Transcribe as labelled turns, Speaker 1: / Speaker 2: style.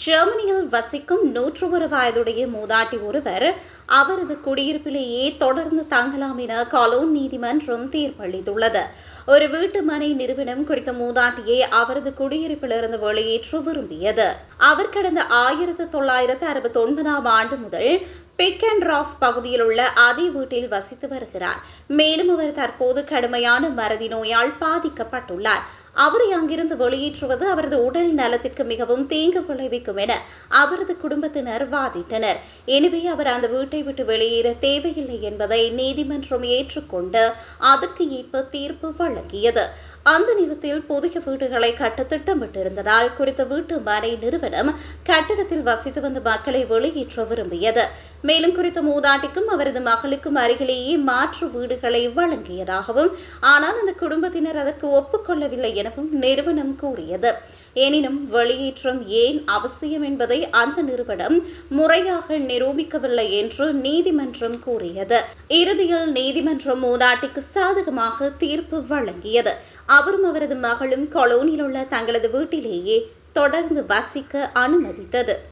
Speaker 1: ஜெர்மனியில் வசிக்கும் 101 வயதுடைய மூதாட்டி ஒருவர் அவரது குடியிருப்பிலேயே தொடர்ந்து தங்கலாம் என கொலோன் நீதிமன்றம் தீர்ப்பளித்துள்ளது. ஒரு வீட்டுமனை நிறுவனம் குறித்த மூதாட்டியை அவரது குடியிருப்பிலிருந்து வெளியேற்ற விரும்பியது. அவர் கடந்த 1969ஆம் ஆண்டு முதல் பிக்கென்ட்ராஃப் பகுதியில் உள்ள அதே வீட்டில் வசித்து வருகிறார். மேலும் அவர் தற்போது கடுமையான மறதி நோயால் பாதிக்கப்பட்டுள்ளார். அவரை அங்கிருந்து வெளியேற்றுவது அவரது உடல் நலத்திற்கு மிகவும் தீங்கு விளைவிக்கும் என அவரது குடும்பத்தினர் வாதிட்டனர். எனவே அவர் அந்த வீட்டை விட்டு வெளியேற தேவையில்லை என்பதை நீதிமன்றம் ஏற்றுக்கொண்டு அதற்கு ஏற்ப தீர்ப்பு வழங்கியது. அந்த நேரத்தில் புதிய வீடுகளை கட்ட திட்டமிட்டிருந்ததால் குறித்த வீட்டு மனை நிறுவனம் கட்டடத்தில் வசித்து வந்த மக்களை வெளியேற்ற விரும்பியது. மேலும் குறித்த மூதாட்டிக்கும் அவரது மகளுக்கும் அருகிலேயே மாற்று வீடுகளை வழங்கியதாகவும், ஆனால் அந்த குடும்பத்தினர் அதற்கு ஒப்புக்கொள்ளவில்லை எனவும் நிறுவனம் கூறியது. எனினும் வெளியேற்றம் ஏன் அவசியம் என்பதை அந்த நிறுவனம் முறையாக நிரூபிக்கவில்லை என்று நீதிமன்றம் கூறியது. இறுதியில் நீதிமன்றம் மூதாட்டிக்கு சாதகமாக தீர்ப்பு வழங்கியது. அவரும் அவரது மகளும் கொலோனில் உள்ள தங்களது வீட்டிலேயே தொடர்ந்து வசிக்க அனுமதித்தது.